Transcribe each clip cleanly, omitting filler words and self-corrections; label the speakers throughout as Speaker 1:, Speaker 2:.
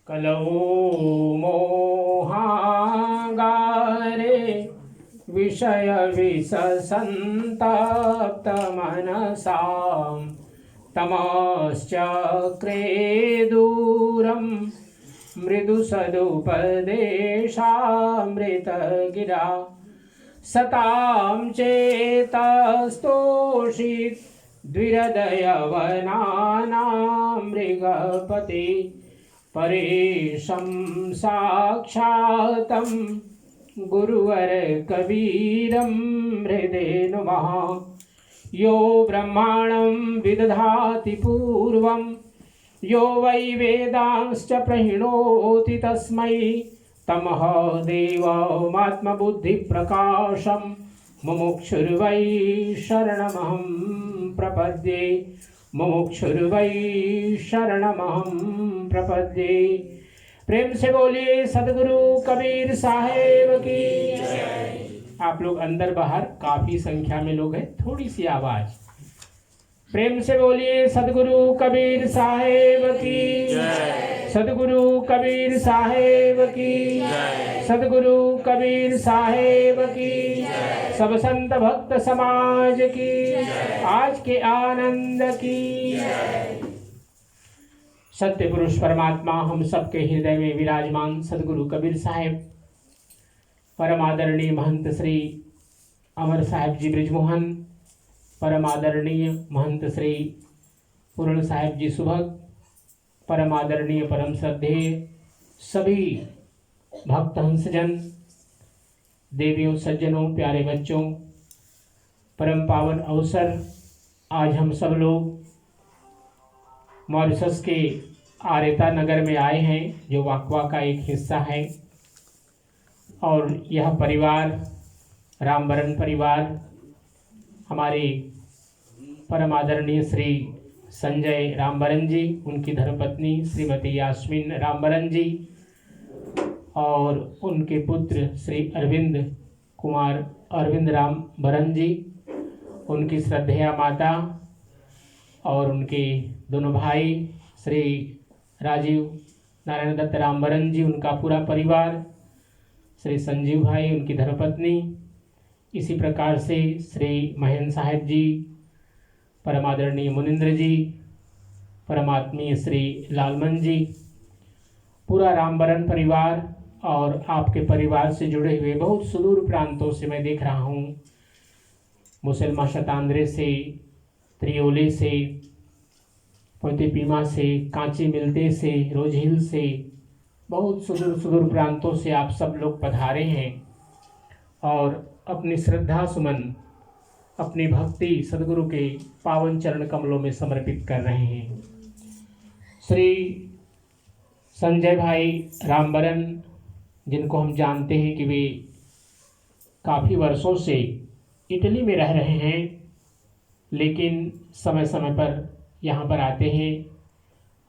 Speaker 1: कलौ मोहागारे विषय विषसन्तप्तमनसां तमश्चक्रे दूरं मृदुसदुपदेशामृतगिरा सतां चेतस्तोषित द्विहृदयवनानां मृगपते परेशं साक्षातं गुरुवर कबीरं हृदे नुमः। यो ब्रह्माणं विदधाति पूर्वं यो वै वेदांश्च प्रहिणोति तस्मै तमः देवमात्मबुद्धिप्रकाशं मुमुक्षुर्वै शरणमहं प्रपद्ये मुमुक्षुर्वै शरणमहं प्रपद्ये। प्रेम से बोलिए सदगुरु कबीर साहेब की। आप लोग अंदर बाहर काफी संख्या में लोग हैं, थोड़ी सी आवाज। प्रेम से बोलिए सदगुरु कबीर साहेब की। सदगुरु कबीर साहेब की। सदगुरु कबीर साहेब की। सब संत भक्त समाज की आज के आनंद की। सत्य पुरुष परमात्मा हम सबके हृदय में विराजमान सदगुरु कबीर साहेब, परम आदरणीय महंत श्री अमर साहेब जी ब्रिजमोहन, परम आदरणीय महंत श्री पूर्ण साहेब जी सुभग, परम आदरणीय परम श्रद्धेय सभी भक्त हंसजन, देवियों सज्जनों प्यारे बच्चों, परम पावन अवसर आज हम सब लोग मॉरिशस के आरेता नगर में आए हैं जो वाकवा का एक हिस्सा है। और यह परिवार रामबरन परिवार हमारे परम आदरणीय श्री संजय रामबरन जी, उनकी धर्मपत्नी श्रीमती यास्मीन रामबरन जी और उनके पुत्र श्री अरविंद कुमार अरविंद रामबरन जी, उनकी श्रद्धेया माता और उनके दोनों भाई श्री राजीव नारायण दत्त रामबरन जी, उनका पूरा परिवार, श्री संजीव भाई उनकी धर्मपत्नी, इसी प्रकार से श्री महेंद्र साहेब जी, परमादरणीय मुनिंद्र जी, परमात्मीय श्री लालमन जी, पूरा रामबरन परिवार और आपके परिवार से जुड़े हुए बहुत सुदूर प्रांतों से मैं देख रहा हूँ, मुसलमा शतांद्रे से, त्रियोले से, पोतेपीमा से, कांची मिलते से, रोजहिल से, बहुत सुदूर सुदूर प्रांतों से आप सब लोग पधारे हैं और अपनी श्रद्धा सुमन, अपनी भक्ति सदगुरु के पावन चरण कमलों में समर्पित कर रहे हैं। श्री संजय भाई रामबरन, जिनको हम जानते हैं कि वे काफ़ी वर्षों से इटली में रह रहे हैं, लेकिन समय समय पर यहाँ पर आते हैं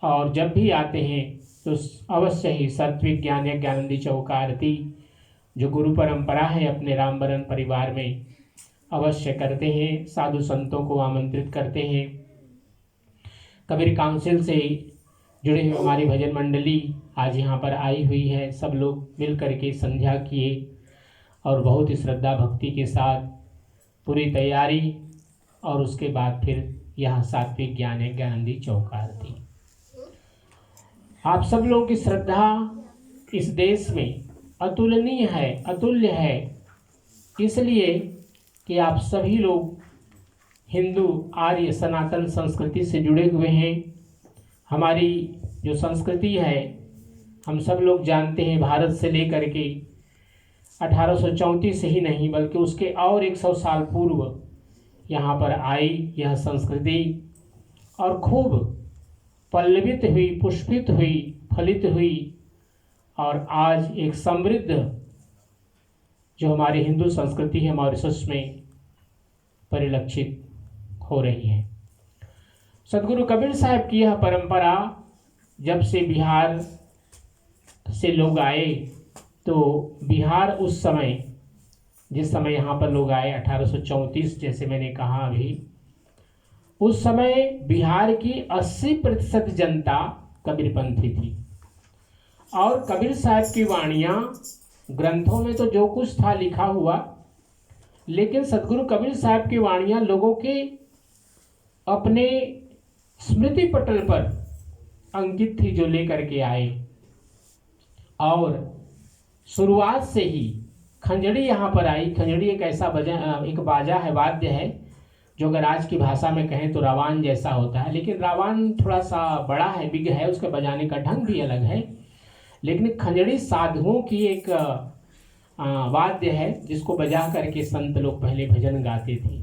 Speaker 1: और जब भी आते हैं तो अवश्य ही सात्विक ज्ञान यज्ञ आनंदी चौक आरती जो गुरु परंपरा है अपने रामबरन परिवार में अवश्य करते हैं। साधु संतों को आमंत्रित करते हैं। कबीर काउंसिल से जुड़े हुए हमारी भजन मंडली आज यहाँ पर आई हुई है। सब लोग मिल करके संध्या किए और बहुत ही श्रद्धा भक्ति के साथ पूरी तैयारी और उसके बाद फिर यहाँ सात्विक ज्ञान यज्ञ आनंदी चौक आरती। आप सब लोगों की श्रद्धा इस देश में अतुलनीय है, अतुल्य है, इसलिए कि आप सभी लोग हिंदू आर्य सनातन संस्कृति से जुड़े हुए हैं। हमारी जो संस्कृति है हम सब लोग जानते हैं, भारत से लेकर के 1834 से ही नहीं बल्कि उसके और 100 साल पूर्व यहाँ पर आई यह संस्कृति और खूब पल्लवित हुई, पुष्पित हुई, फलित हुई और आज एक समृद्ध जो हमारी हिंदू संस्कृति है मॉरिशस में परिलक्षित हो रही है। सदगुरु कबीर साहब की यह परंपरा जब से बिहार से लोग आए तो बिहार उस समय जिस समय यहाँ पर लोग आए 1834 जैसे मैंने कहा अभी, उस समय बिहार की 80% जनता कबीरपंथी थी और कबीर साहब की वाणियाँ ग्रंथों में तो जो कुछ था लिखा हुआ, लेकिन सदगुरु कबीर साहब की वाणियाँ लोगों के अपने स्मृति पटल पर अंकित थी, जो लेकर के आए। और शुरुआत से ही खंजड़ी यहाँ पर आई। खंजड़ी एक ऐसा एक बाजा है, वाद्य है, जो अगर आज की भाषा में कहें तो रावान जैसा होता है, लेकिन रावान थोड़ा सा बड़ा है, बिग है, उसके बजाने का ढंग भी अलग है। लेकिन खंजड़ी साधुओं की एक वाद्य है, जिसको बजा करके संत लोग पहले भजन गाते थे।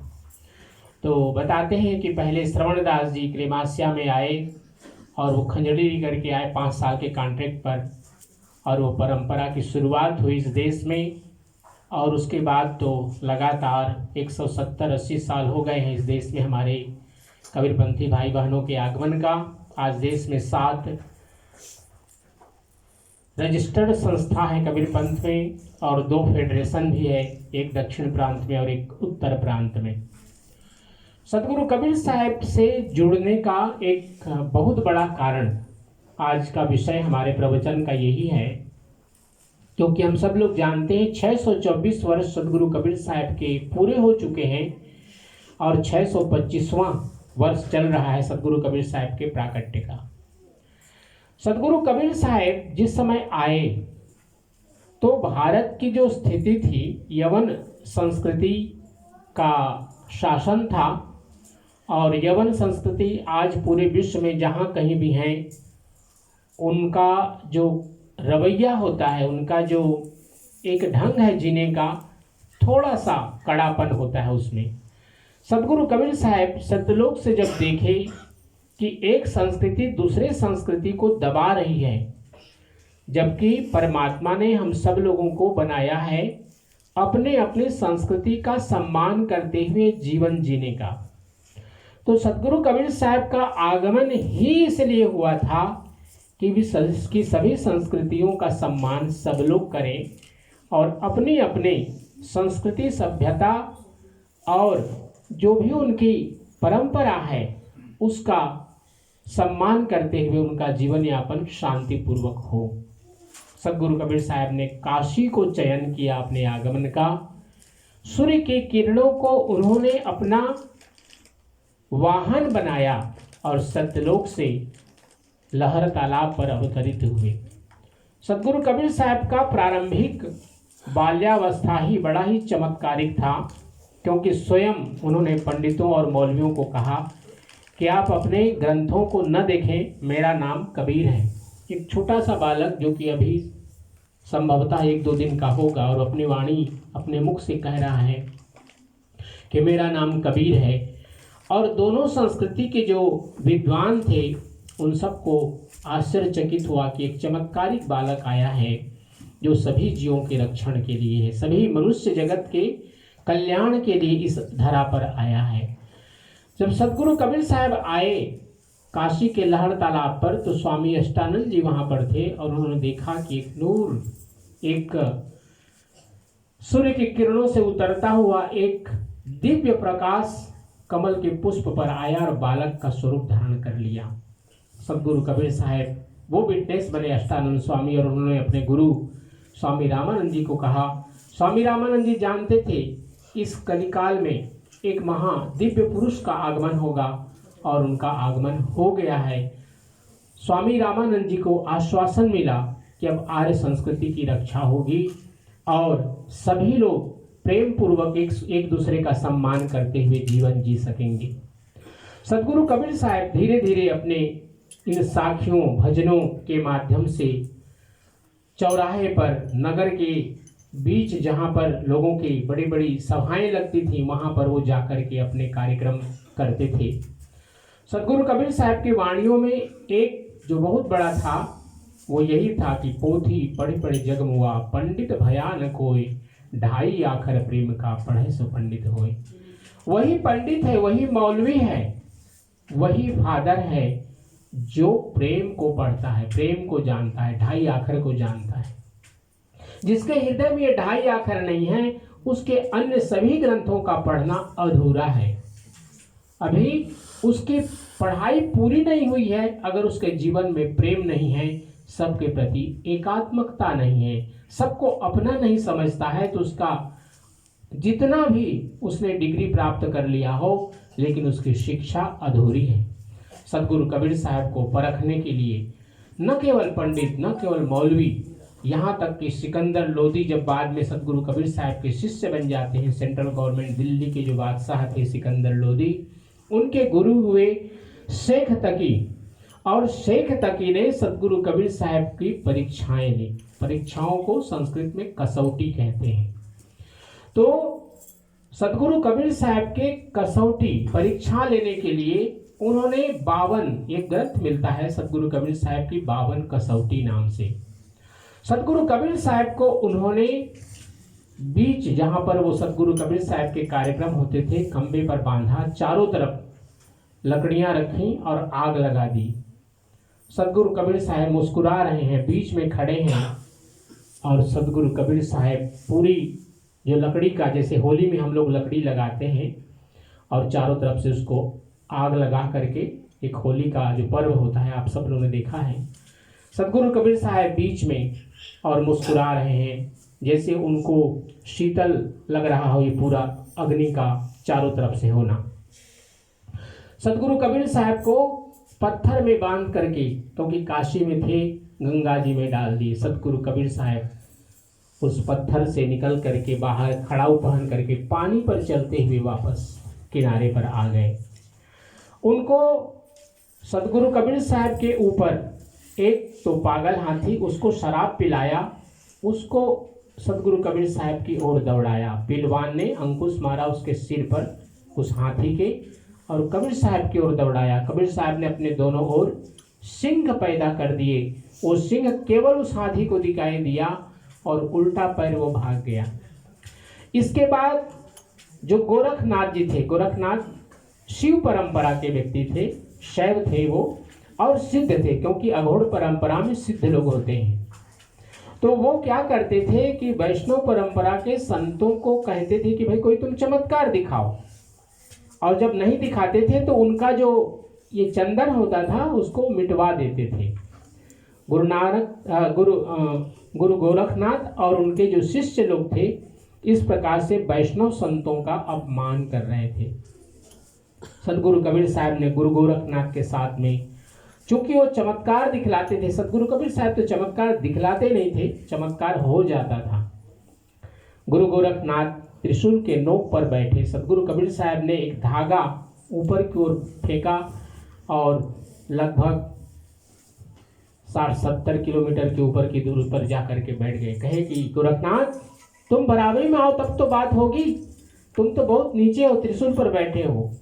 Speaker 1: तो बताते हैं कि पहले श्रवणदास जी क्लेमास्या में आए और वो खंजड़ी लेकर के आए 5 साल के कॉन्ट्रैक्ट पर, और वो परंपरा की शुरुआत हुई इस देश में। और उसके बाद तो लगातार 170-80 साल हो गए हैं इस देश में हमारे कबीरपंथी भाई बहनों के आगमन का। आज देश में 7 रजिस्टर्ड संस्था है कबीरपंथ में, और 2 फेडरेशन भी है, एक दक्षिण प्रांत में और एक उत्तर प्रांत में। सदगुरु कबीर साहब से जुड़ने का एक बहुत बड़ा कारण आज का विषय हमारे प्रवचन का यही है, क्योंकि हम सब लोग जानते हैं 624 वर्ष सदगुरु कबीर साहब के पूरे हो चुके हैं और 625वां वर्ष चल रहा है सदगुरु कबीर साहब के प्राकट्य का। सदगुरु कबीर साहब जिस समय आए तो भारत की जो स्थिति थी, यवन संस्कृति का शासन था, और यवन संस्कृति आज पूरे विश्व में जहाँ कहीं भी हैं, उनका जो रवैया होता है, उनका जो एक ढंग है जीने का, थोड़ा सा कड़ापन होता है उसमें। सदगुरु कबीर साहब सत्यलोक से जब देखे कि एक संस्कृति दूसरे संस्कृति को दबा रही है, जबकि परमात्मा ने हम सब लोगों को बनाया है अपने अपने संस्कृति का सम्मान करते हुए जीवन जीने का, तो सदगुरु कबीर साहब का आगमन ही इसलिए हुआ था कि सभी संस्कृतियों का सम्मान सब लोग करें और अपनी अपने संस्कृति सभ्यता और जो भी उनकी परंपरा है उसका सम्मान करते हुए उनका जीवन यापन शांतिपूर्वक हो। सदगुरु कबीर साहब ने काशी को चयन किया अपने आगमन का। सूर्य की किरणों को उन्होंने अपना वाहन बनाया और सत्यलोक से लहर तालाब पर अवतरित हुए। सदगुरु कबीर साहब का प्रारंभिक बाल्यावस्था ही बड़ा ही चमत्कारिक था, क्योंकि स्वयं उन्होंने पंडितों और मौलवियों को कहा कि आप अपने ग्रंथों को न देखें, मेरा नाम कबीर है। एक छोटा सा बालक जो कि अभी संभवतः 1-2 दिन का होगा और अपनी वाणी अपने मुख से कह रहा है कि मेरा नाम कबीर है। और दोनों संस्कृति के जो विद्वान थे उन सबको आश्चर्यचकित हुआ कि एक चमत्कारिक बालक आया है जो सभी जीवों के रक्षण के लिए है, सभी मनुष्य जगत के कल्याण के लिए इस धरा पर आया है। जब सदगुरु कबीर साहब आए काशी के लहर तालाब पर, तो स्वामी अष्टानंद जी वहाँ पर थे और उन्होंने देखा कि एक नूर, एक सूर्य की किरणों से उतरता हुआ एक दिव्य प्रकाश कमल के पुष्प पर आया और बालक का स्वरूप धारण कर लिया। सदगुरु कबीर साहब वो विटनेस बने अष्टानंद स्वामी, और उन्होंने अपने गुरु स्वामी रामानंद जी को कहा। स्वामी रामानंद जी जानते थे इस कलिकाल में एक महा दिव्य पुरुष का आगमन होगा, और उनका आगमन हो गया है। स्वामी रामानंद जी को आश्वासन मिला कि अब आर्य संस्कृति की रक्षा होगी और सभी लोग प्रेम पूर्वक एक दूसरे का सम्मान करते हुए जीवन जी सकेंगे। सदगुरु कबीर साहब धीरे धीरे अपने इन साखियों भजनों के माध्यम से चौराहे पर, नगर के बीच जहाँ पर लोगों की बड़ी बड़ी सभाएं लगती थी, वहाँ पर वो जाकर के अपने कार्यक्रम करते थे। सदगुरु कबीर साहब की वाणियों में एक जो बहुत बड़ा था वो यही था कि पोथी पढ़े पढ़े जग मुआ, पंडित भयान कोय, 2.5 आखर प्रेम का पढ़े सो पंडित होय। वही पंडित है, वही मौलवी है, वही फादर है जो प्रेम को पढ़ता है, प्रेम को जानता है, 2.5 आखर को जानता है। जिसके हृदय में ये 2.5 आखर नहीं है, उसके अन्य सभी ग्रंथों का पढ़ना अधूरा है। अभी उसकी पढ़ाई पूरी नहीं हुई है। अगर उसके जीवन में प्रेम नहीं है सबके प्रति एकात्मकता नहीं है, सबको अपना नहीं समझता है, तो उसका जितना भी उसने डिग्री प्राप्त कर लिया हो लेकिन उसकी शिक्षा अधूरी है। सदगुरु कबीर साहब को परखने के लिए न केवल पंडित, न केवल मौलवी, यहाँ तक कि सिकंदर लोदी जब बाद में सदगुरु कबीर साहब के शिष्य बन जाते हैं, सेंट्रल गवर्नमेंट दिल्ली के जो बादशाह थे सिकंदर लोदी, उनके गुरु हुए शेख तकी, और शेख तकी ने सदगुरु कबीर साहब की परीक्षाएं ली। परीक्षाओं को संस्कृत में कसौटी कहते हैं। तो सदगुरु कबीर साहब के कसौटी परीक्षा लेने के लिए उन्होंने 52, एक ग्रंथ मिलता है सदगुरु कबीर साहब की 52 कसौटी नाम से। सदगुरु कबीर साहब को उन्होंने बीच जहां पर वो सदगुरु कबीर साहब के कार्यक्रम होते थे, खंबे पर बांधा, चारों तरफ लकड़ियां रखी और आग लगा दी। सदगुरु कबीर साहब मुस्कुरा रहे हैं, बीच में खड़े हैं, और सदगुरु कबीर साहब पूरी जो लकड़ी का, जैसे होली में हम लोग लकड़ी लगाते हैं और चारों तरफ से उसको आग लगा करके, एक होली का जो पर्व होता है आप सब लोगों ने देखा है, सदगुरु कबीर साहब बीच में और मुस्कुरा रहे हैं, जैसे उनको शीतल लग रहा हो ये पूरा अग्नि का चारों तरफ से होना। सदगुरु कबीर साहब को पत्थर में बांध करके, क्योंकि काशी में थे, गंगा जी में डाल दिए। सदगुरु कबीर साहब उस पत्थर से निकल करके बाहर खड़ाऊ पहन करके पानी पर चलते हुए वापस किनारे पर आ गए। उनको सदगुरु कबीर साहब के ऊपर एक तो पागल हाथी, उसको शराब पिलाया, उसको सदगुरु कबीर साहब की ओर दौड़ाया। पिलवान ने अंकुश मारा उसके सिर पर उस हाथी के, और कबीर साहब की ओर दौड़ाया। कबीर साहब ने अपने दोनों ओर सिंह पैदा कर दिए। वो सिंह केवल उस हाथी को दिखाई दिया और उल्टा पैर वो भाग गया। इसके बाद जो गोरखनाथ जी थे, गोरखनाथ शिव परंपरा के व्यक्ति थे, शैव थे वो, और सिद्ध थे, क्योंकि अघोड़ परंपरा में सिद्ध लोग होते हैं। तो वो क्या करते थे कि वैष्णव परंपरा के संतों को कहते थे कि भाई कोई तुम चमत्कार दिखाओ, और जब नहीं दिखाते थे तो उनका जो ये चंदन होता था उसको मिटवा देते थे। गुरु गोरखनाथ और उनके जो शिष्य लोग थे इस प्रकार से वैष्णव संतों का अपमान कर रहे थे। सदगुरु कबीर साहब ने गुरु गोरखनाथ के साथ में, चूंकि वो चमत्कार दिखलाते थे, सदगुरु कबीर साहब तो चमत्कार दिखलाते नहीं थे, चमत्कार हो जाता था। गुरु गोरखनाथ त्रिशूल के नोक पर बैठे, सदगुरु कबीर साहब ने एक धागा ऊपर की ओर फेंका और लगभग 60-70 किलोमीटर के ऊपर की दूरी पर जा करके बैठ गए। कहे कि गोरखनाथ तुम बराबरी में आओ तब तो बात होगी, तुम तो बहुत नीचे हो, त्रिशूल पर बैठे हो।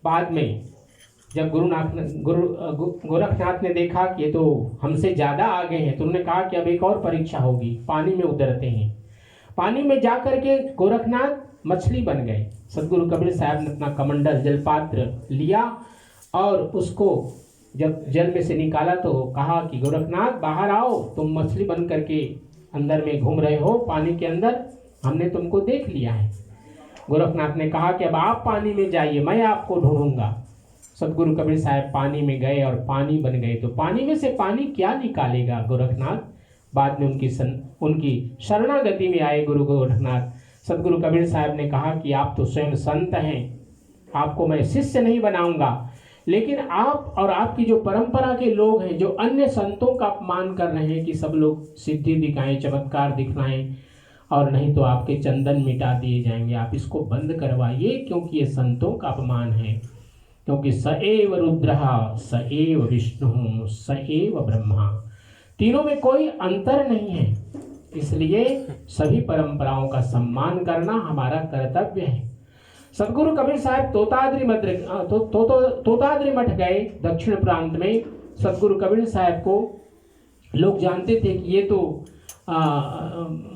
Speaker 1: बाद में जब गोरखनाथ ने देखा कि ये तो हमसे ज़्यादा आगे हैं, तो उन्होंने कहा कि अब एक और परीक्षा होगी, पानी में उतरते हैं। पानी में जा करके गोरखनाथ मछली बन गए। सदगुरु कबीर साहब ने अपना कमंडल जलपात्र लिया और उसको जब जल में से निकाला तो कहा कि गोरखनाथ बाहर आओ, तुम मछली बन करके अंदर में घूम रहे हो पानी के अंदर, हमने तुमको देख लिया है। गोरखनाथ ने कहा कि अब आप पानी में जाइए, मैं आपको ढूंढूंगा। सदगुरु कबीर साहब पानी में गए और पानी बन गए। तो पानी में से पानी क्या निकालेगा गोरखनाथ? बाद में उनकी शरणागति में आए गुरु गोरखनाथ। सदगुरु कबीर साहब ने कहा कि आप तो स्वयं संत हैं, आपको मैं शिष्य नहीं बनाऊंगा, लेकिन आप और आपकी जो परंपरा के लोग हैं जो अन्य संतों का अपमान कर रहे हैं कि सब लोग सिद्धि दिखाएं, चमत्कार दिखलाएं, और नहीं तो आपके चंदन मिटा दिए जाएंगे, आप इसको बंद करवाइए, क्योंकि ये संतों का अपमान है। क्योंकि स एव रुद्रः स एव विष्णु स एव ब्रह्मा, तीनों में कोई अंतर नहीं है। इसलिए सभी परंपराओं का सम्मान करना हमारा कर्तव्य है। सदगुरु कबीर साहब तोताद्री मठ गए दक्षिण प्रांत में। सदगुरु कबीर साहब को लोग जानते थे कि ये तो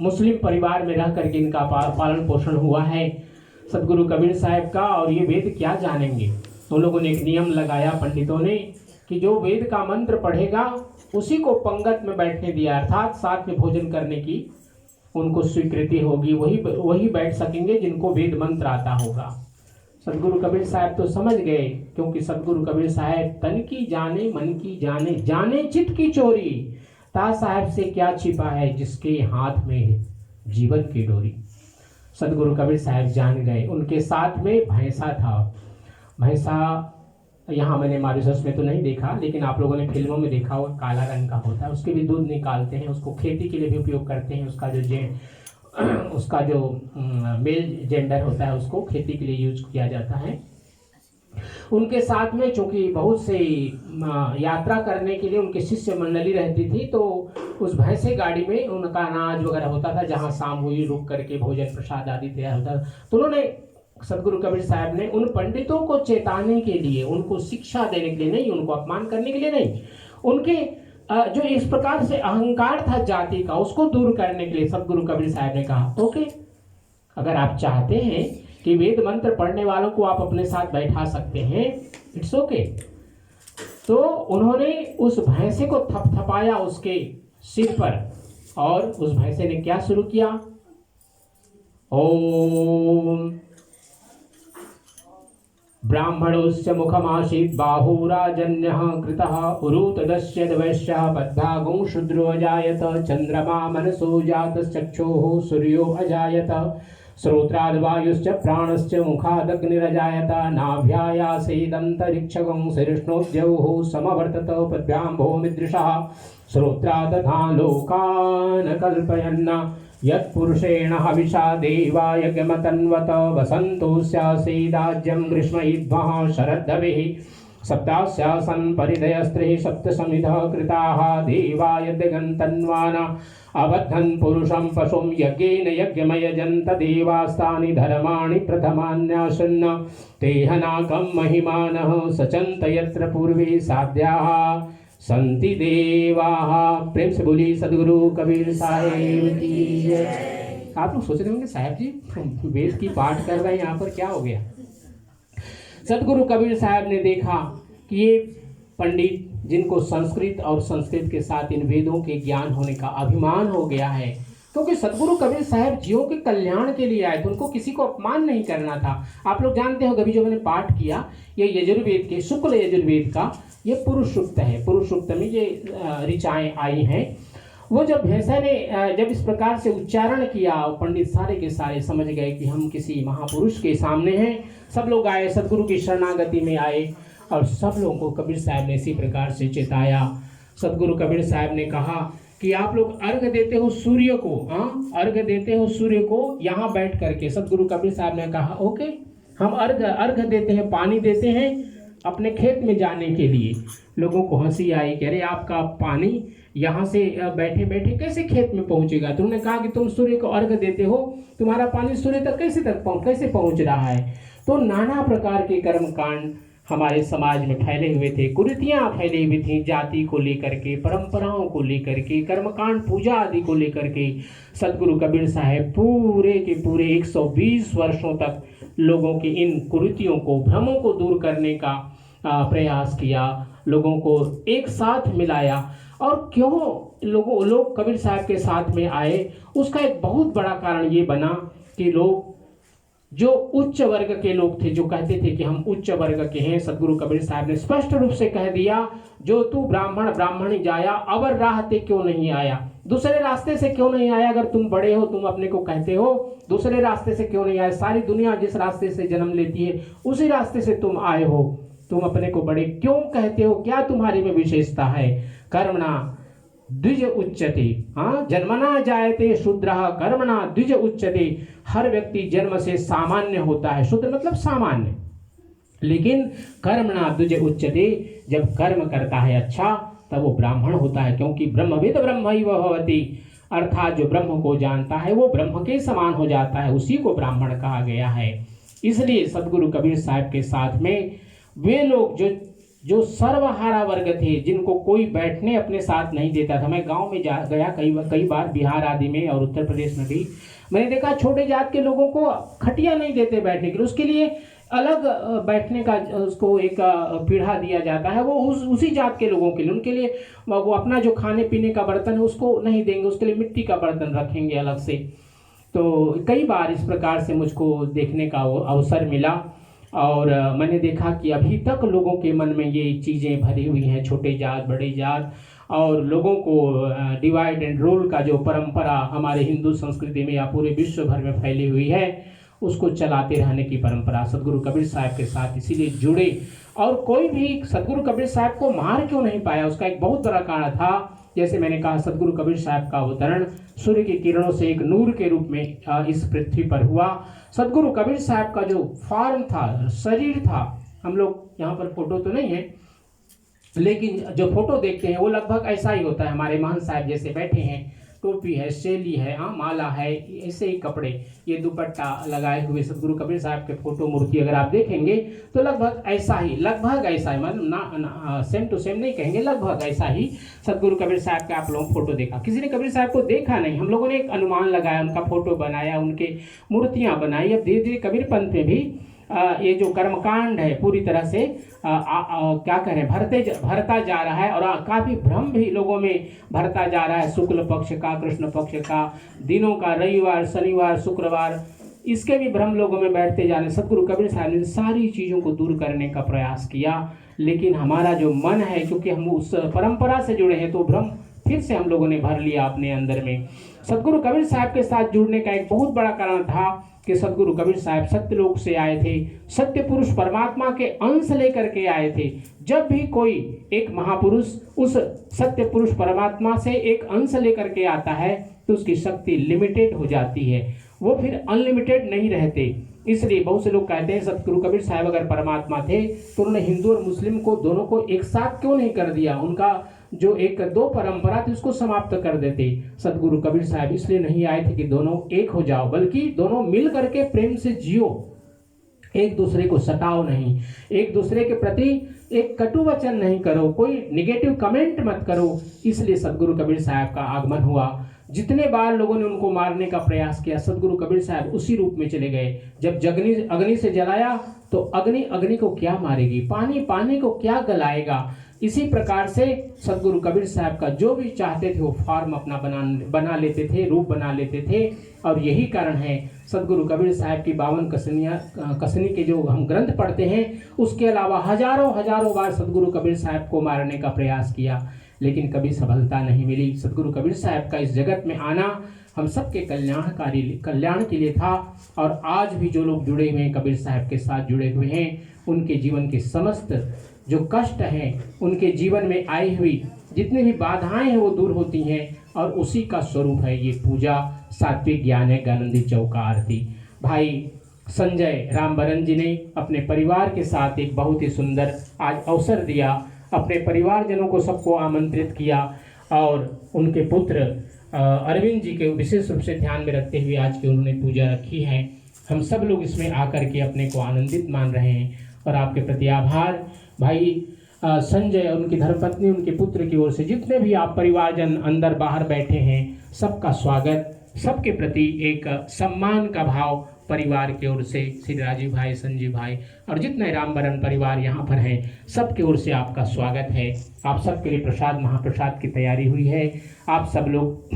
Speaker 1: मुस्लिम परिवार में रह करके इनका पालन पोषण हुआ है सदगुरु कबीर साहब का, और ये वेद क्या जानेंगे। तो लोगों ने एक नियम लगाया पंडितों ने कि जो वेद का मंत्र पढ़ेगा उसी को पंगत में बैठने दिया, अर्थात साथ में भोजन करने की उनको स्वीकृति होगी, वही बैठ सकेंगे जिनको वेद मंत्र आता होगा। सदगुरु कबीर साहब तो समझ गए, क्योंकि सदगुरु कबीर साहब तन की जाने मन की जाने, जाने चित की चोरी, ता साहब से क्या छिपा है जिसके हाथ में जीवन की डोरी। सदगुरु कबीर साहब जान गए। उनके साथ में भैंसा था। भैंसा यहाँ मैंने मॉरिशस में तो नहीं देखा, लेकिन आप लोगों ने फिल्मों में देखा होगा, काला रंग का होता है, उसके भी दूध निकालते हैं, उसको खेती के लिए भी उपयोग करते हैं। उसका जो मेल जेंडर होता है उसको खेती के लिए यूज किया जाता है। उनके साथ में चूंकि बहुत से यात्रा करने के लिए उनके शिष्य मंडली रहती थी, तो उस भैंसे गाड़ी में उनका अनाज वगैरह होता था, जहाँ शाम हुई रुक करके भोजन प्रसाद आदि तैयार होता था। तो उन्होंने, सदगुरु कबीर साहब ने उन पंडितों को चेताने के लिए, उनको शिक्षा देने के लिए नहीं, उनको अपमान करने के लिए नहीं, उनके जो इस प्रकार से अहंकार था जाति का, उसको दूर करने के लिए सदगुरु कबीर साहब ने कहा ओके, अगर आप चाहते हैं कि वेद मंत्र पढ़ने वालों को आप अपने साथ बैठा सकते हैं, इट्स ओके। तो उन्होंने उस भैंसे को थपथपाया उसके सिर पर, और उस भैंसे ने क्या शुरू किया, ओम ब्राह्मणोस्य मुखमासीत् बाहुराजन्यः कृतः उरुतदस्य वैश्यः बद्धागुं शूद्रो अजायत चन्द्रमा मनसो जातश्चक्षुः सूर्यो अजायत श्रोत्राद् वायुश्च प्राणश्च मुखादग्निरजायत नाभ्यायासेदन्तरिक्षगं शीर्ष्णोद्यौः समवर्तत पद्भ्यां भूमिदृशः श्रोत्रादधा लोकान् कल्पयन् यत्पुरुषेण हविषा देवा यज्ञमतन्वत वसन्तो स्यासीदाज्यं ग्रीष्मैध्वः शरद्धविः सप्तास्यासन् परिदयस्त्रिः सप्तसमिधः कृताः देवा यद्यगन्तन्वान अबद्धन् पुरुषं पशुं यज्ञेन यज्ञमयजन्त देवास्तानि धर्माणि प्रथमान्यासन्न तेहनाकं महिमानः सचन्त यत्र पूर्वे साध्याः संति देवाः। प्रेम से बोली सदगुरु कबीर साहेब की जय। आप लोग सोच रहे होंगे साहब जी वेद की पाठ कर रहे हैं, यहाँ पर क्या हो गया। सदगुरु कबीर साहब ने देखा कि ये पंडित जिनको संस्कृत और संस्कृत के साथ इन वेदों के ज्ञान होने का अभिमान हो गया है, क्योंकि सदगुरु कबीर साहब जीवों के कल्याण के लिए आए थे, उनको किसी को अपमान नहीं करना था। आप लोग जानते हो, अभी जो मैंने पाठ किया ये यजुर्वेद के शुक्ल यजुर्वेद का ये पुरुष सूक्त है। पुरुष सूक्त में ये ऋचाएँ आई हैं। वो जब भैंसा ने जब इस प्रकार से उच्चारण किया, पंडित सारे के सारे समझ गए कि हम किसी महापुरुष के सामने हैं। सब लोग आए, सदगुरु की शरणागति में आए, और सब लोगों को कबीर साहब ने इसी प्रकार से चेताया। सदगुरु कबीर साहब ने कहा कि आप लोग अर्घ देते हो सूर्य को, अर्घ देते हो सूर्य को यहाँ बैठ करके। सदगुरु कबीर साहब ने कहा ओके, हम अर्घ देते हैं, पानी देते हैं अपने खेत में जाने के लिए। लोगों को हंसी आई कि अरे आपका पानी यहाँ से बैठे बैठे कैसे खेत में पहुँचेगा। तुमने कहा कि तुम सूर्य को अर्घ देते हो, तुम्हारा पानी सूर्य तक कैसे पहुँच रहा है। तो नाना प्रकार के कर्म कांड हमारे समाज में फैले हुए थे, कुरीतियाँ फैली हुई थी, जाति को लेकर के, परंपराओं को लेकर के, कर्मकांड पूजा आदि को लेकर के। सदगुरु कबीर साहब पूरे के पूरे 120 वर्षों तक लोगों की इन कुरीतियों को, भ्रमों को दूर करने का प्रयास किया, लोगों को एक साथ मिलाया। और क्यों लोग कबीर साहब के साथ में आए, उसका एक बहुत बड़ा कारण ये बना कि लोग जो उच्च वर्ग के लोग थे, जो कहते थे कि हम उच्च वर्ग के हैं, सदगुरु कबीर साहब ने स्पष्ट रूप से कह दिया, जो तू ब्राह्मण ब्राह्मणी जाया, अवर राहते क्यों नहीं आया, दूसरे रास्ते से क्यों नहीं आया। अगर तुम बड़े हो, तुम अपने को कहते हो, दूसरे रास्ते से क्यों नहीं आए। सारी दुनिया जिस रास्ते से जन्म लेती है उसी रास्ते से तुम आए हो, तुम अपने को बड़े क्यों कहते हो, क्या तुम्हारी में विशेषता है। कर्मणा द्विज उच्चते, जन्मना जायते शूद्रः कर्मणा द्विज उच्चते। हर व्यक्ति जन्म से सामान्य होता है, शूद्र मतलब सामान्य, लेकिन कर्मणा द्विज उच्चते, जब कर्म करता है अच्छा तब वो ब्राह्मण होता है, क्योंकि ब्रह्मविद ब्रह्मैव भवति, अर्थात जो ब्रह्म को जानता है वो ब्रह्म के समान हो जाता है, उसी को ब्राह्मण कहा गया है। इसलिए सदगुरु कबीर साहब के साथ में वे लोग जो सर्वहारा वर्ग थे, जिनको कोई बैठने अपने साथ नहीं देता था। मैं गांव में गया कई बार, बिहार आदि में और उत्तर प्रदेश में भी मैंने देखा, छोटे जात के लोगों को खटिया नहीं देते बैठने के लिए, उसके लिए अलग बैठने का उसको एक पीढ़ा दिया जाता है, वो उसी जात के लोगों के लिए। उनके लिए वो अपना जो खाने पीने का बर्तन है उसको नहीं देंगे, उसके लिए मिट्टी का बर्तन रखेंगे अलग से। तो कई बार इस प्रकार से मुझको देखने का अवसर मिला। और मैंने देखा कि अभी तक लोगों के मन में ये चीज़ें भरी हुई हैं, छोटे जात बड़े जात, और लोगों को डिवाइड एंड रूल का जो परंपरा हमारे हिंदू संस्कृति में या पूरे विश्व भर में फैली हुई है, उसको चलाते रहने की परंपरा सदगुरु कबीर साहब के साथ इसीलिए जुड़े। और कोई भी सदगुरु कबीर साहब को मार क्यों नहीं पाया, उसका एक बहुत बड़ा कारण था। जैसे मैंने कहा, सदगुरु कबीर साहब का अवतरण सूर्य की किरणों से एक नूर के रूप में इस पृथ्वी पर हुआ। सदगुरु कबीर साहब का जो फॉर्म था, शरीर था, हम लोग यहाँ पर फोटो तो नहीं है, लेकिन जो फोटो देखते हैं वो लगभग ऐसा ही होता है। हमारे महंत साहब जैसे बैठे हैं, टोपी है, शैली है, हाँ माला है, ऐसे ही कपड़े, ये दुपट्टा लगाए हुए सदगुरु कबीर साहब के फोटो मूर्ति अगर आप देखेंगे तो लगभग ऐसा ही मतलब ना सेम टू सेम नहीं कहेंगे, लगभग ऐसा ही सदगुरु कबीर साहब का आप लोगों फोटो देखा। किसी ने कबीर साहब को देखा नहीं, हम लोगों ने एक अनुमान लगाया, उनका फोटो बनाया, उनके मूर्तियाँ बनाई। अब धीरे धीरे कबीर पंथ में भी ये जो कर्मकांड है पूरी तरह से क्या करें भरता जा रहा है, और काफ़ी भ्रम भी लोगों में भरता जा रहा है। शुक्ल पक्ष का, कृष्ण पक्ष का, दिनों का, रविवार, शनिवार, शुक्रवार, इसके भी भ्रम लोगों में बैठते जाने। सदगुरु कबीर साहब ने सारी चीज़ों को दूर करने का प्रयास किया, लेकिन हमारा जो मन है, क्योंकि हम उस परंपरा से जुड़े हैं, तो भ्रम फिर से हम लोगों ने भर लिया अपने अंदर में। सदगुरु कबीर साहब के साथ जुड़ने का एक बहुत बड़ा कारण था कि सदगुरु कबीर साहब सत्यलोक से आए थे, सत्य पुरुष परमात्मा के अंश लेकर के आए थे। जब भी कोई एक महापुरुष उस सत्य पुरुष परमात्मा से एक अंश लेकर के आता है तो उसकी शक्ति लिमिटेड हो जाती है, वो फिर अनलिमिटेड नहीं रहते। इसलिए बहुत से लोग कहते हैं सदगुरु कबीर साहब अगर परमात्मा थे तो उन्होंने हिंदू और मुस्लिम को दोनों को एक साथ क्यों नहीं कर दिया, उनका जो एक दो परंपरा थी उसको समाप्त कर देते। सदगुरु कबीर साहब इसलिए नहीं आए थे कि दोनों एक हो जाओ, बल्कि दोनों मिल करके प्रेम से जियो, एक दूसरे को सताओ नहीं, एक दूसरे के प्रति एक कटु वचन नहीं करो, कोई निगेटिव कमेंट मत करो। इसलिए सदगुरु कबीर साहब का आगमन हुआ। जितने बार लोगों ने उनको मारने का प्रयास किया, सदगुरु कबीर साहब उसी रूप में चले गए। जब अग्नि से जलाया तो अग्नि को क्या मारेगी, पानी पानी को क्या गलाएगा। इसी प्रकार से सदगुरु कबीर साहब का जो भी चाहते थे वो फॉर्म अपना बना लेते थे, रूप बना लेते थे। और यही कारण है सदगुरु कबीर साहब की 52 कसनी के जो हम ग्रंथ पढ़ते हैं, उसके अलावा हजारों बार सदगुरु कबीर साहब को मारने का प्रयास किया, लेकिन कभी सफलता नहीं मिली। सदगुरु कबीर साहब का इस जगत में आना हम सबके कल्याण के लिए था। और आज भी जो लोग जुड़े हुए हैं, कबीर साहब के साथ जुड़े हुए हैं, उनके जीवन के समस्त जो कष्ट हैं, उनके जीवन में आई हुई जितनी भी बाधाएं हैं वो दूर होती हैं। और उसी का स्वरूप है ये पूजा, सात्विक ज्ञान है ज्ञानंदी चौका आरती। भाई संजय रामबरन जी ने अपने परिवार के साथ एक बहुत ही सुंदर आज अवसर दिया, अपने परिवारजनों को सबको आमंत्रित किया, और उनके पुत्र अरविंद जी के विशेष रूप से ध्यान में रखते हुए आज की उन्होंने पूजा रखी है। हम सब लोग इसमें आकर के अपने को आनंदित मान रहे हैं। और आपके प्रति आभार भाई संजय और उनकी धर्मपत्नी, उनके पुत्र की ओर से जितने भी आप परिवारजन अंदर बाहर बैठे हैं, सबका स्वागत, सबके प्रति एक सम्मान का भाव परिवार की ओर से, श्री राजीव भाई, संजीव भाई और जितने रामबरन परिवार यहाँ पर हैं, सबकी ओर से आपका स्वागत है। आप सबके लिए प्रसाद महाप्रसाद की तैयारी हुई है, आप सब लोग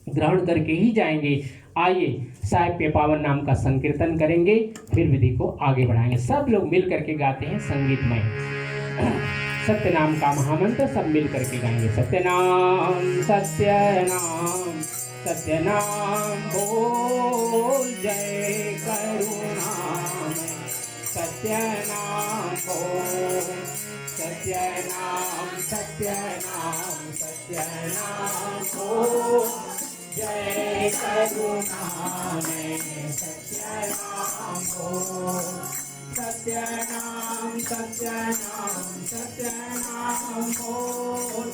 Speaker 1: ग्रहण करके ही जाएंगे। आइए साहिब पे पावन नाम का संकीर्तन करेंगे, फिर विधि को आगे बढ़ाएंगे। सब लोग मिल करके गाते हैं संगीतमय सत्य नाम का महामंत्र, सब मिल करके गाएंगे। सत्य नाम सत्य नाम बोल, जय करुणामय सत्य नाम बोल, सत्य नाम बोल, जय करुणामय सत्य नाम बोल, सत्य नाम बोल,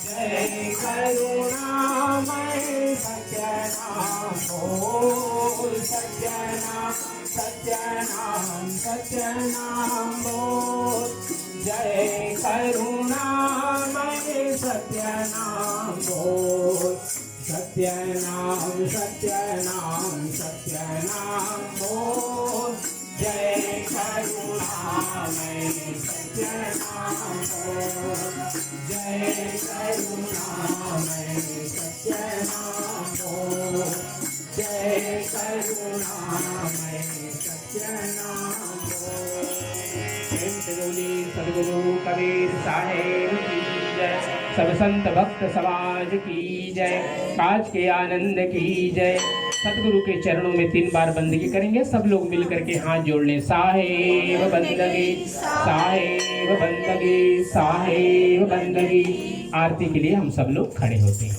Speaker 1: जय करुणामय सत्य नाम बोल, सत्य नाम बोल, जय करुणामय सत्य नाम बोल, सत्य नाम बोल, जय करुणामय सत्य नाम बोल, जय करुणामय सत्य नाम बोल, जय करुणामय सत्य नाम बोल। बोले सद्गुरु कबीर साहेब की जय, सब संत भक्त समाज की जय, काज के आनंद की जय। सतगुरु के चरणों में 3 बार बंदगी करेंगे, सब लोग मिल करके हाथ जोड़ लें। साहेब बंदगी, साहेब बंदगी, साहेब बंदगी। आरती के लिए हम सब लोग खड़े होते हैं।